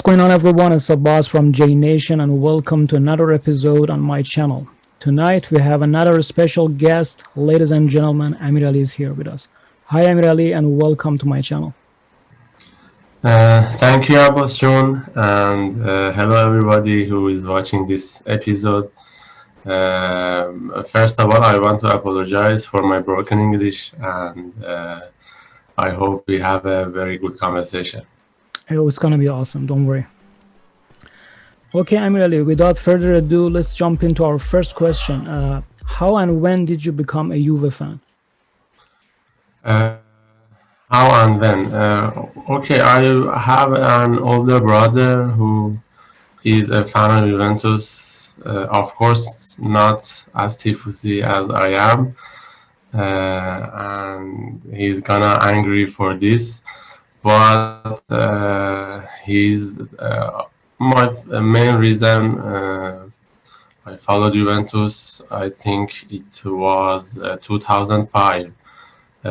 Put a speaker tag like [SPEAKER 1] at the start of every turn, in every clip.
[SPEAKER 1] going on, everyone? It's Abbas from J Nation, and welcome to another episode on my channel. Tonight, we have another special guest. Ladies and gentlemen, Amirali is here with us. Hi, Amirali, and welcome to my channel.
[SPEAKER 2] Thank you, Abbas John, and hello everybody who is watching this episode. First of all, I want to apologize for my broken English, and I hope we have a very good conversation.
[SPEAKER 1] Oh, it's gonna be awesome, don't worry. Okay, Amirali, without further ado, let's jump into our first question. How and when did you become a Juve fan?
[SPEAKER 2] Uh, how and when? Okay, I have an older brother who is a fan of Juventus. Of course, not as tifosi as I am. And he's gonna angry for this, but he's my main reason I followed Juventus. I think it was 2005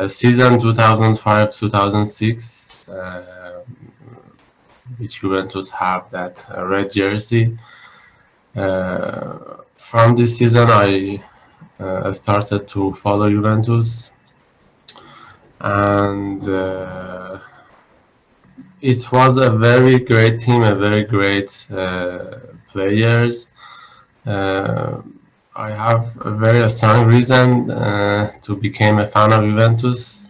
[SPEAKER 2] season 2005-2006, which Juventus have that red jersey. From this season I started to follow Juventus, and it was a very great team, a very great players. I have a very strong reason to become a fan of Juventus.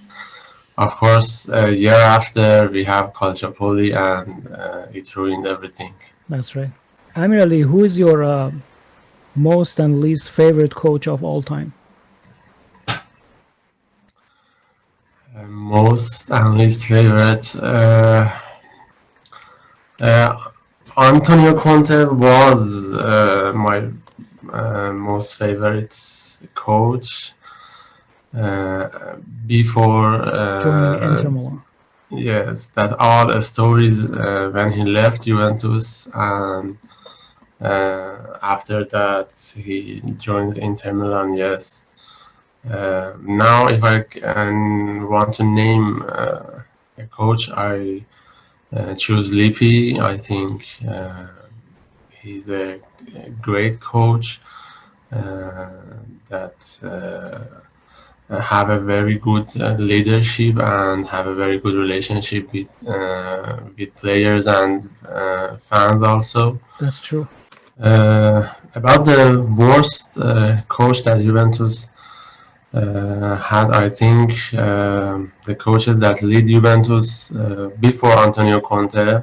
[SPEAKER 2] Of course, a year after we have calcio, and it ruined everything.
[SPEAKER 1] That's right. Amirali, who is your most and least favorite coach of all time?
[SPEAKER 2] Most and least favorite. Antonio Conte was my most favorite coach before.
[SPEAKER 1] Joining Inter Milan.
[SPEAKER 2] Yes, that all stories when he left Juventus, and after that he joined Inter Milan. Yes. Now, if I want to name a coach, I choose Lippi. I think he's a great coach that have a very good leadership and have a very good relationship with players and fans also.
[SPEAKER 1] That's true.
[SPEAKER 2] About the worst coach that Juventus had, I think the coaches that lead Juventus before Antonio Conte.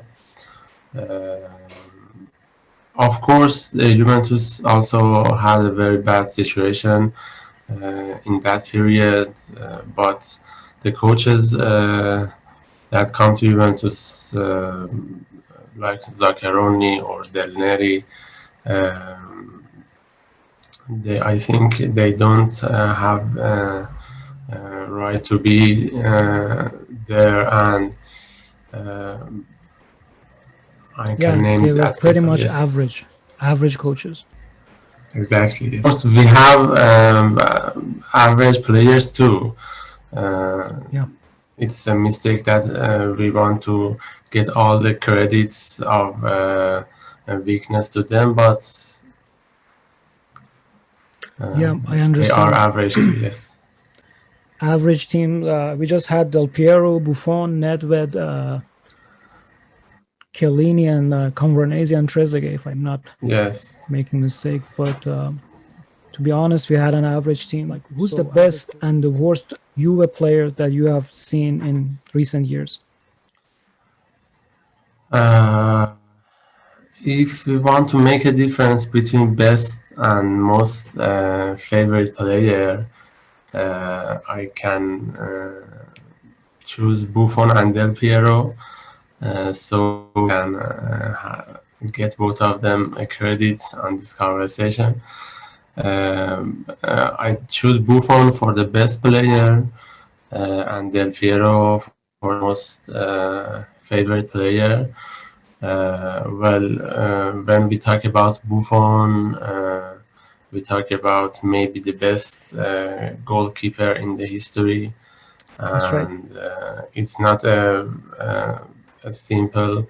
[SPEAKER 2] Of course, Juventus also had a very bad situation in that period, but the coaches that come to Juventus, like Zaccheroni or Del Neri, I think they don't have right to be there, and I can name
[SPEAKER 1] they were
[SPEAKER 2] that
[SPEAKER 1] pretty
[SPEAKER 2] people,
[SPEAKER 1] much
[SPEAKER 2] yes.
[SPEAKER 1] average coaches.
[SPEAKER 2] Exactly. Of course, we have average players too.
[SPEAKER 1] Yeah.
[SPEAKER 2] It's a mistake that we want to get all the credits of weakness to them, but
[SPEAKER 1] Yeah, I
[SPEAKER 2] they
[SPEAKER 1] understand.
[SPEAKER 2] are average too, yes.
[SPEAKER 1] Average team. We just had Del Piero, Buffon, Nedved, Chiellini, and Convernesi and Trezeguet, if I'm not
[SPEAKER 2] Yes.
[SPEAKER 1] making a mistake. But to be honest, we had an average team. Like, who's the best and the worst Juve player that you have seen in recent years?
[SPEAKER 2] If we want to make a difference between best and most favorite player, I can choose Buffon and Del Piero, so we can get both of them a credit on this conversation. I choose Buffon for the best player and Del Piero for most favorite player. When we talk about Buffon, we talk about maybe the best goalkeeper in the history,
[SPEAKER 1] That's right.
[SPEAKER 2] and it's not a simple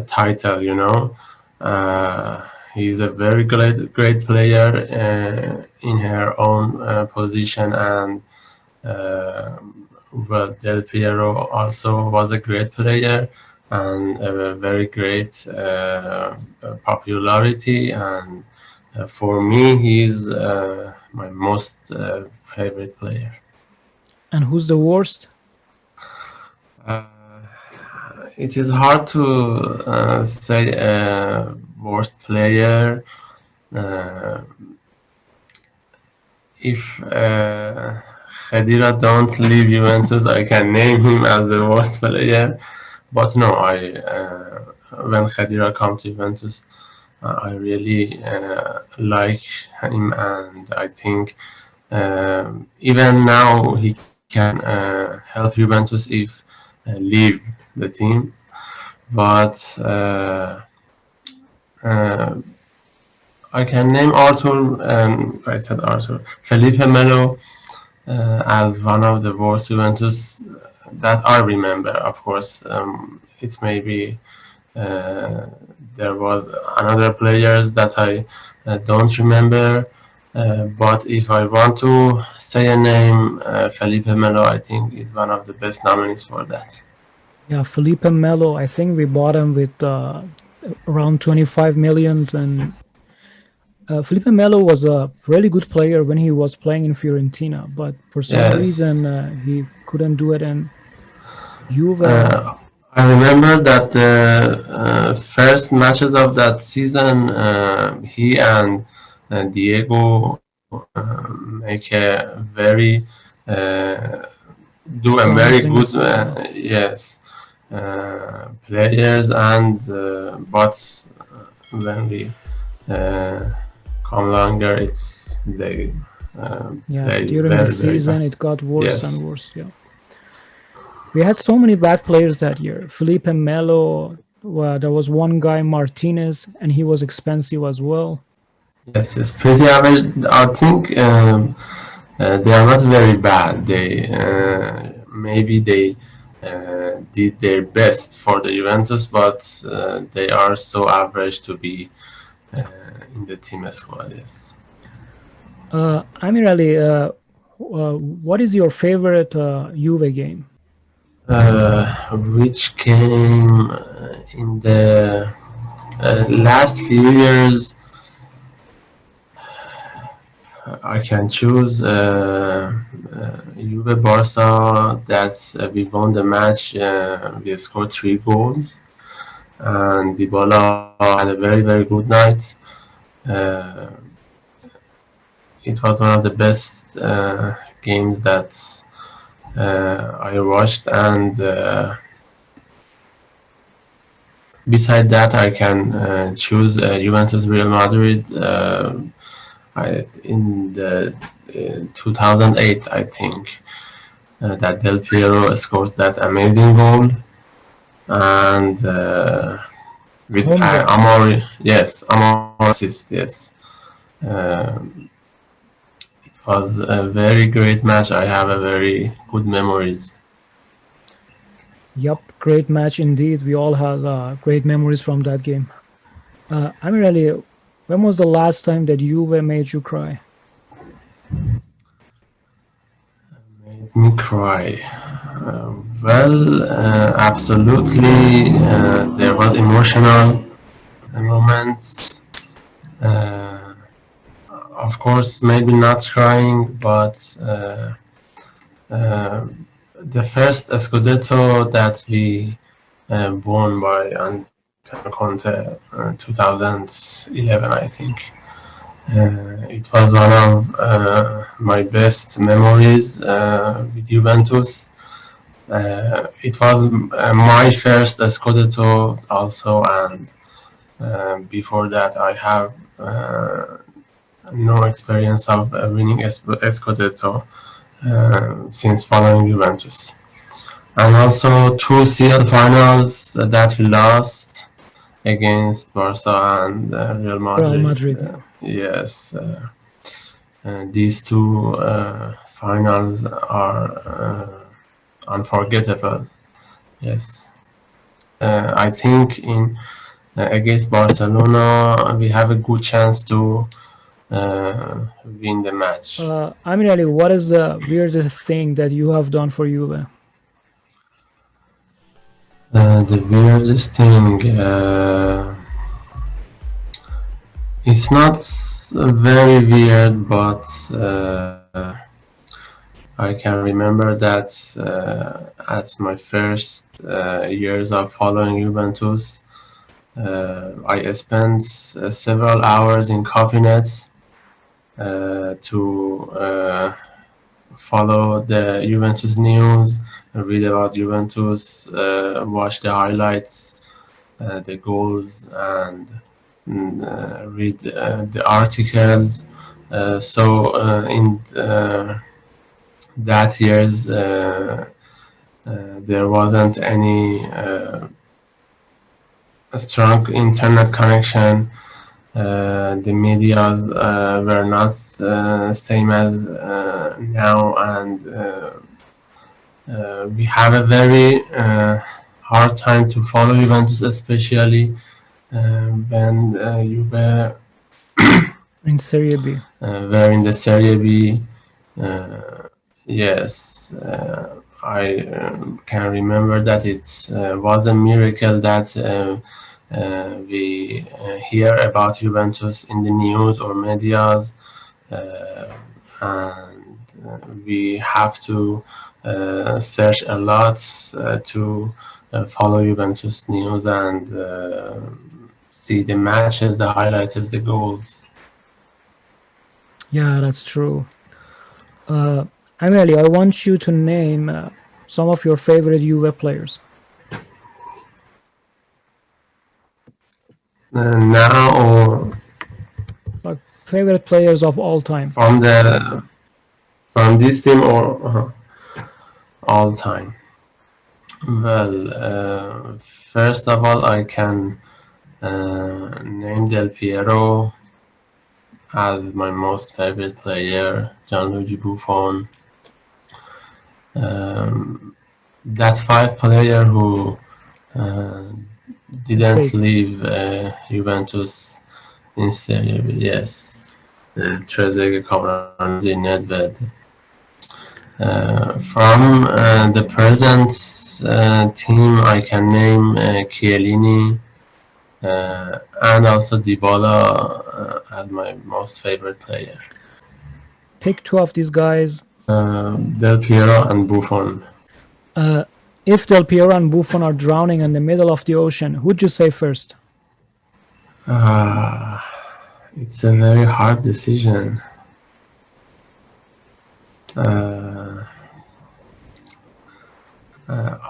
[SPEAKER 2] title. You know, uh, he's a very great player in her own position, and uh, well, Del Piero also was a great player and a very great popularity. And for me, he's my most favorite player.
[SPEAKER 1] And who's the worst?
[SPEAKER 2] Uh, it is hard to say worst player. Uh, if Khedira don't leave Juventus, I can name him as the worst player. But no, when Khedira come to Juventus, I really like him, and I think even now he can help Juventus if leave the team. But uh, I can name Arthur, I said Arthur, Felipe Melo as one of the worst Juventus that I remember. Of course, it may be uh, there was another players that I don't remember. But if I want to say a name, Felipe Melo, I think is one of the best nominees for that.
[SPEAKER 1] Yeah, Felipe Melo. I think we bought him with around 25 millions, and Felipe Melo was a really good player when he was playing in Fiorentina, but for some
[SPEAKER 2] Yes,
[SPEAKER 1] reason he couldn't do it in Juve.
[SPEAKER 2] uh, I remember that the first matches of that season, he and Diego make a very do a very
[SPEAKER 1] Promising
[SPEAKER 2] good
[SPEAKER 1] squad.
[SPEAKER 2] yes players, and but when we uh, come longer, it's they
[SPEAKER 1] Yeah,
[SPEAKER 2] play
[SPEAKER 1] during the
[SPEAKER 2] very
[SPEAKER 1] season
[SPEAKER 2] bad.
[SPEAKER 1] it got worse and
[SPEAKER 2] Yes,
[SPEAKER 1] worse. Yeah, we had so many bad players that year. Felipe Melo. There was one guy Martinez, and he was expensive as well.
[SPEAKER 2] yes, pretty average. I think they are not very bad. They maybe they did their best for the Juventus, but they are so average to be in the team squad. Yes.
[SPEAKER 1] Amirali, what is your favorite Juve game?
[SPEAKER 2] Which came in the last few years. I can choose Juve Barca that we won the match. We scored 3 goals, and Dybala had a very good night. Uh, it was one of the best games that I watched, and beside that, I can choose Juventus Real Madrid. In the 2008, I think that Del Piero scores that amazing goal, and with
[SPEAKER 1] Home goal.
[SPEAKER 2] Amor, yes, Amor assist, yes. Uh, it was a very great match. I have a very good memories.
[SPEAKER 1] Yup, great match indeed. We all have great memories from that game. Amirali, when was the last time that Juve made you cry?
[SPEAKER 2] Made me cry. Absolutely. There was emotional moments. Uh, of course, maybe not crying, but uh, the first Scudetto that we won by Antonio Conte, 2011, I think. It was one of my best memories with Juventus. It was my first Scudetto also, and before that, I have no experience of winning Scudetto since following Juventus. And also 2 CL finals that we lost against Barca and Real
[SPEAKER 1] Real
[SPEAKER 2] Madrid.
[SPEAKER 1] Madrid, yeah.
[SPEAKER 2] Yes, these two finals are unforgettable. Yes. I think in against Barcelona we have a good chance to win the match.
[SPEAKER 1] Amir Ali, what is the weirdest thing that you have done for Juve?
[SPEAKER 2] The weirdest thing, it's not very weird, but I can remember that at my first years of following Juventus, I spent several hours in coffee nets to follow the Juventus news, read about Juventus, watch the highlights, the goals, and read the articles. In that years, there wasn't any strong internet connection. The medias were not same as now, and we have a very hard time to follow Juventus, especially when you
[SPEAKER 1] In Serie B.
[SPEAKER 2] were in the Serie B. Yes, I can remember that it was a miracle that we hear about Juventus in the news or medias, and we have to search a lot to follow Juventus news and see the matches, the highlights, the goals.
[SPEAKER 1] Yeah, that's true. Amir Ali, I want you to name some of your favorite Juve players.
[SPEAKER 2] Now or
[SPEAKER 1] Like favorite players of all time.
[SPEAKER 2] from this team or all time. Well, first of all, I can name Del Piero as my most favorite player, Gianluigi Buffon. That's five player who uh, didn't
[SPEAKER 1] Stay.
[SPEAKER 2] leave Juventus in Serie B. Yes, Trezeguet, Camoranesi, Nedved. From the present team, I can name Chiellini and also Dybala as my most favorite player.
[SPEAKER 1] Pick two of these guys.
[SPEAKER 2] Del Piero and Buffon.
[SPEAKER 1] If Del Piero and Buffon are drowning in the middle of the ocean, who'd you say first?
[SPEAKER 2] It's a very hard decision.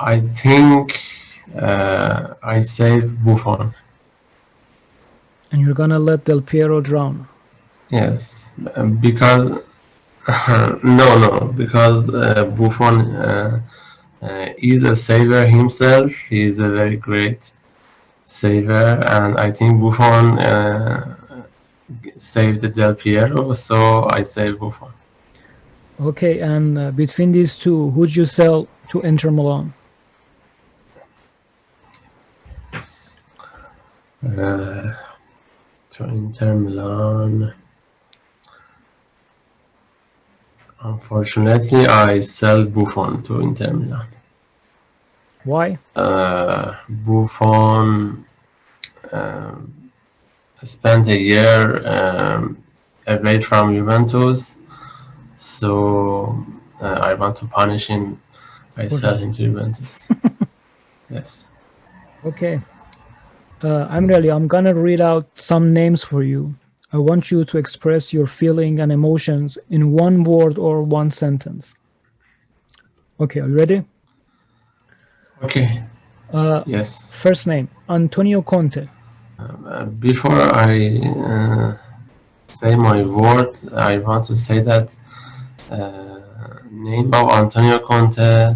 [SPEAKER 2] I think I save Buffon.
[SPEAKER 1] And you're gonna let Del Piero drown.
[SPEAKER 2] Yes, because no, because Buffon is a saver himself. He is a very great saver, and I think Buffon saved Del Piero, so I save Buffon.
[SPEAKER 1] Okay, and between these two, who'd you sell to Inter Milan?
[SPEAKER 2] To Inter Milan. Unfortunately, I sell Buffon to Inter Milan.
[SPEAKER 1] Why?
[SPEAKER 2] Buffon spent a year away from Juventus, so I want to punish him by selling to Juventus. Yes.
[SPEAKER 1] Okay. I'm gonna read out some names for you. I want you to express your feeling and emotions in one word or one sentence. Okay, are you ready?
[SPEAKER 2] Okay. Yes.
[SPEAKER 1] First name, Antonio Conte.
[SPEAKER 2] Before I say my word, I want to say that name of Antonio Conte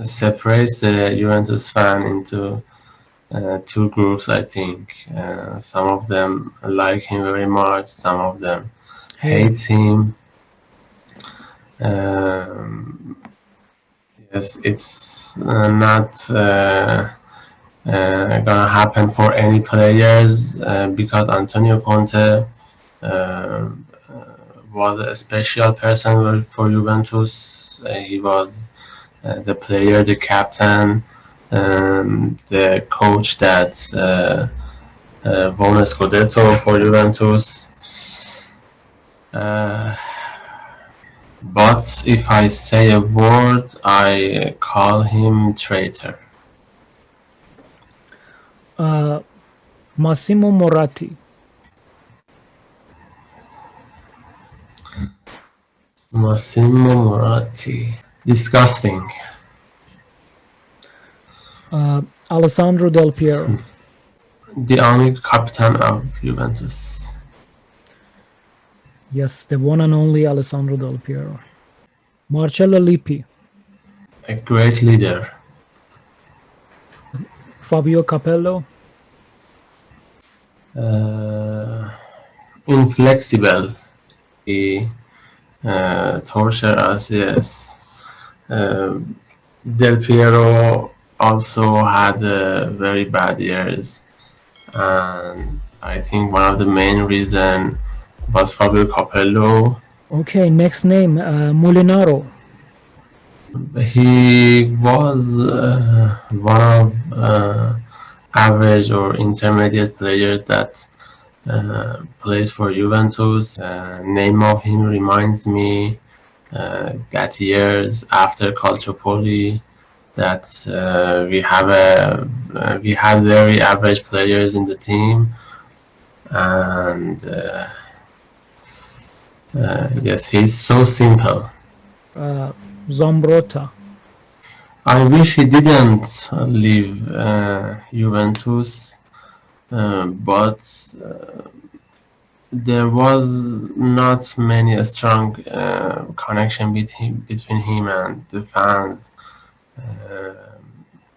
[SPEAKER 2] separates the Juventus fan into two groups, I think. Some of them like him very much, some of them hate him. Yes, it's not gonna happen for any players because Antonio Conte uh, was a special person for Juventus. He was the player, the captain, the coach that won a Scudetto for Juventus. Uh, but if I say a word, I call him traitor.
[SPEAKER 1] Uh, Massimo Moratti.
[SPEAKER 2] Massimo Moratti. Disgusting.
[SPEAKER 1] Alessandro Del Piero.
[SPEAKER 2] The only captain of Juventus.
[SPEAKER 1] Yes, the one and only Alessandro Del Piero. Marcello Lippi.
[SPEAKER 2] A great leader.
[SPEAKER 1] Fabio Capello.
[SPEAKER 2] Inflexible. He torture us, yes. Uh, Del Piero also had very bad years, and I think one of the main reason was Fabio Capello.
[SPEAKER 1] Okay, next name, Molinaro.
[SPEAKER 2] He was one of average or intermediate players that plays for Juventus. Name of him reminds me that years after Calciopoli that we had very average players in the team, and yes, he's so simple.
[SPEAKER 1] Zambrotta.
[SPEAKER 2] I wish he didn't leave Juventus, but there was not many strong connection between him and the fans,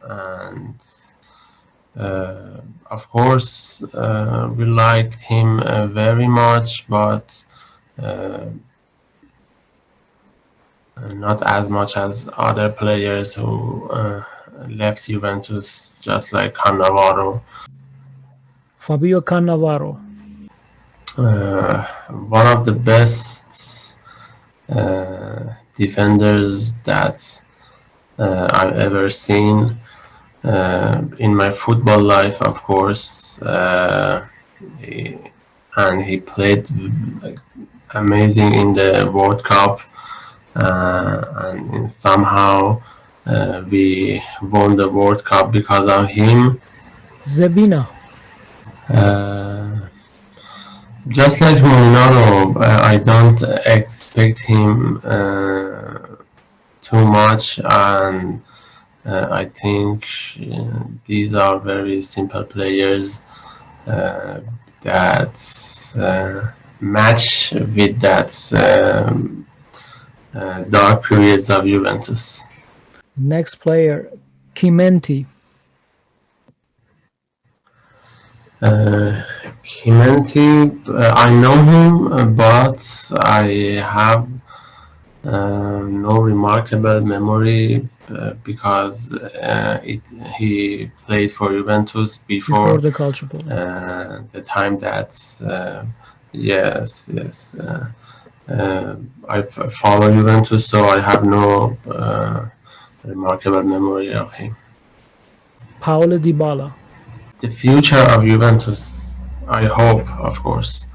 [SPEAKER 2] and of course we liked him very much, but uh, not as much as other players who left Juventus, just like Cannavaro.
[SPEAKER 1] Fabio Cannavaro.
[SPEAKER 2] One of the best defenders that I've ever seen in my football life, of course. He, and he played amazing in the World Cup, and somehow we won the World Cup because of him.
[SPEAKER 1] Zebina.
[SPEAKER 2] Just like Molinaro, I don't expect him too much, and I think these are very simple players that match with that dark periods of Juventus.
[SPEAKER 1] Next player, Chimenti.
[SPEAKER 2] Chimenti, I know him, but I have no remarkable memory because he played for Juventus
[SPEAKER 1] Before
[SPEAKER 2] before
[SPEAKER 1] the Calcio.
[SPEAKER 2] the time that yes, I follow Juventus, so I have no remarkable memory of him.
[SPEAKER 1] Paulo Dybala.
[SPEAKER 2] The future of Juventus, I hope, of course,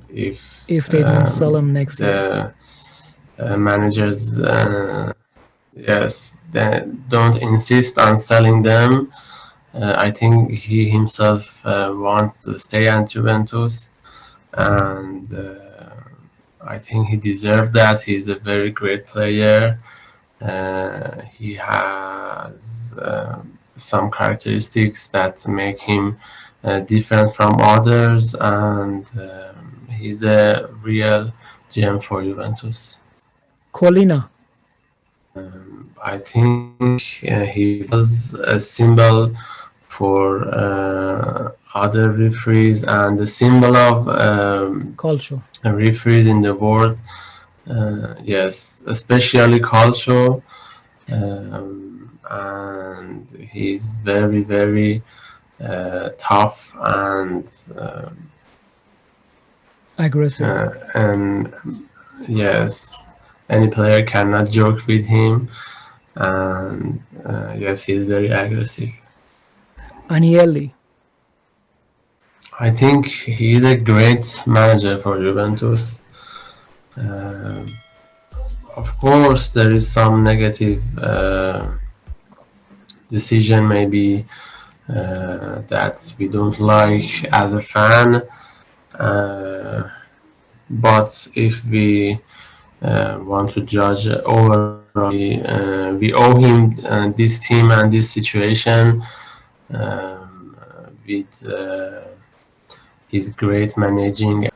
[SPEAKER 1] If they don't sell him next year.
[SPEAKER 2] the managers, yes, they don't insist on selling them. I think he himself wants to stay at Juventus, and I think he deserves that. He's a very great player. He has some characteristics that make him different from others, and he's a real gem for Juventus.
[SPEAKER 1] Colina.
[SPEAKER 2] I think he was a symbol for other referees and the symbol of
[SPEAKER 1] Calcio.
[SPEAKER 2] referees in the world. Yes, especially calcio. and he's very, very tough uh,
[SPEAKER 1] Aggressive.
[SPEAKER 2] and yes, any player cannot joke with him, and yes, he's very aggressive.
[SPEAKER 1] Anielli.
[SPEAKER 2] I think he's a great manager for Juventus. Uh, of course, there is some negative decision maybe that we don't like as a fan. Uh, but if we want to judge overall, we owe him this team and this situation with his great managing.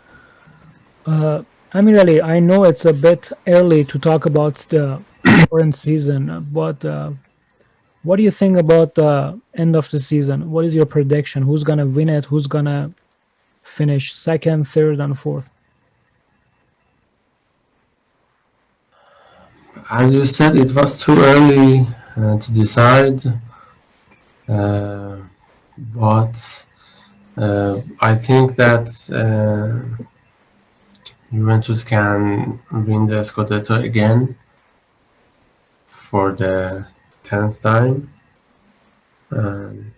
[SPEAKER 1] Amirali, I know it's a bit early to talk about the current season, but what do you think about the end of the season? What is your prediction? Who's gonna win it? Who's gonna finish second, third, and fourth?
[SPEAKER 2] As you said, it was too early to decide, uh, but I think that Juventus can win the Scudetto again for the 10th time. And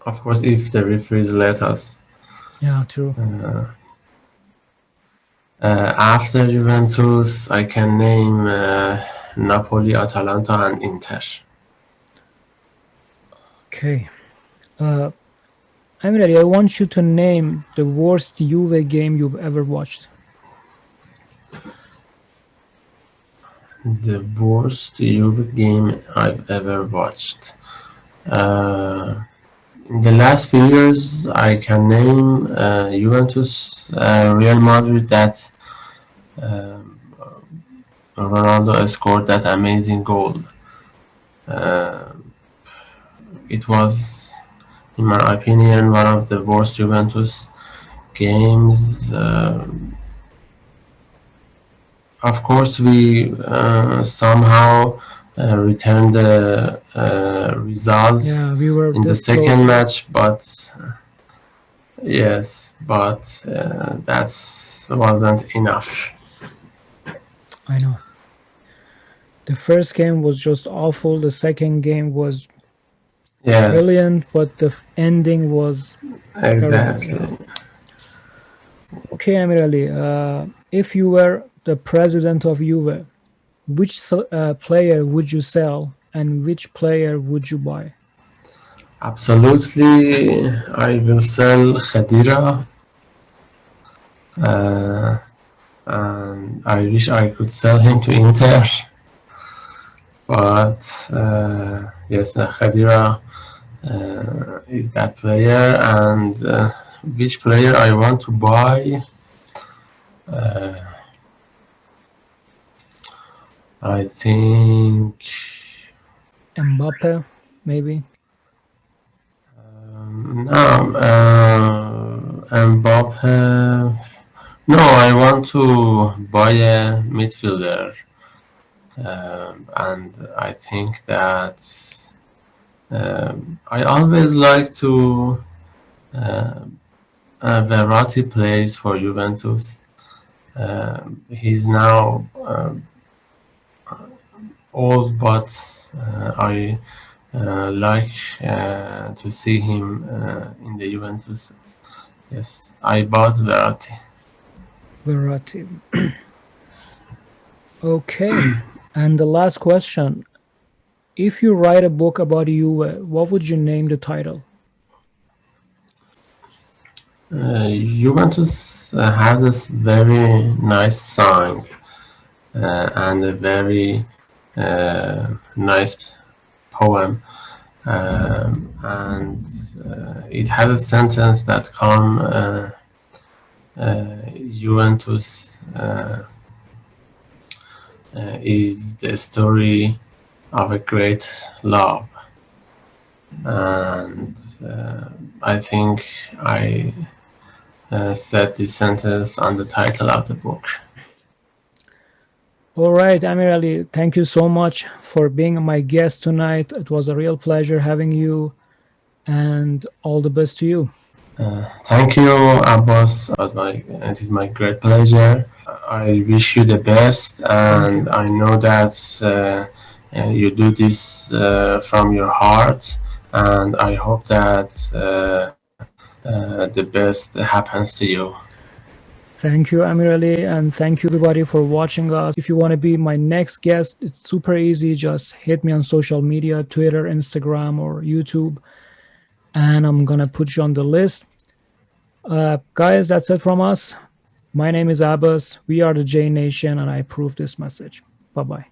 [SPEAKER 2] of course, if the referees let us.
[SPEAKER 1] Yeah, true.
[SPEAKER 2] After Juventus, I can name Napoli, Atalanta, and Inter.
[SPEAKER 1] Okay. Amirali, I want you to name the worst Juve game you've ever watched.
[SPEAKER 2] The worst Juve game I've ever watched. In the last few years, I can name Juventus, Real Madrid, that um, Ronaldo scored that amazing goal. Uh, it was, in my opinion, one of the worst Juventus games. Of course, we somehow returned the results
[SPEAKER 1] Yeah, we were
[SPEAKER 2] in the
[SPEAKER 1] this close.
[SPEAKER 2] second match, but yes, but that wasn't enough.
[SPEAKER 1] I know. The first game was just awful. The second game was
[SPEAKER 2] Yes,
[SPEAKER 1] brilliant, but the ending was terrible.
[SPEAKER 2] exactly.
[SPEAKER 1] Yeah. Okay, Amirali, if you were the president of Juve, which player would you sell and which player would you buy?
[SPEAKER 2] Absolutely, I will sell Khedira, uh, and I wish I could sell him to Inter, but yes, Khedira is that player, and which player I want to buy? Uh, I think
[SPEAKER 1] Mbappe, maybe?
[SPEAKER 2] no, Mbappe. No, I want to buy a midfielder, and I think that I always like to. Uh, Verratti plays for Juventus. He's now old, but I like to see him in the Juventus. Yes, I bought Verratti.
[SPEAKER 1] Verratti. Okay. And the last question. If you write a book about Juve, what would you name the title?
[SPEAKER 2] Juventus has this very nice song and a very nice poem, and it has a sentence that come Juventus is the story of a great love, and I think I said this sentence on the title of the book.
[SPEAKER 1] All right, Amirali, thank you so much for being my guest tonight. It was a real pleasure having you, and all the best to you.
[SPEAKER 2] Thank you, Abbas. It is my great pleasure. I wish you the best,
[SPEAKER 1] Thank
[SPEAKER 2] and
[SPEAKER 1] you.
[SPEAKER 2] I know that you do this from your heart, and I hope that the best happens to you.
[SPEAKER 1] Thank you, Amirali, and thank you everybody for watching us. If you want to be my next guest, it's super easy. Just hit me on social media, Twitter, Instagram, or YouTube, and I'm gonna put you on the list. Guys, that's it from us. My name is Abbas. We are the J Nation, and I approve this message. Bye bye.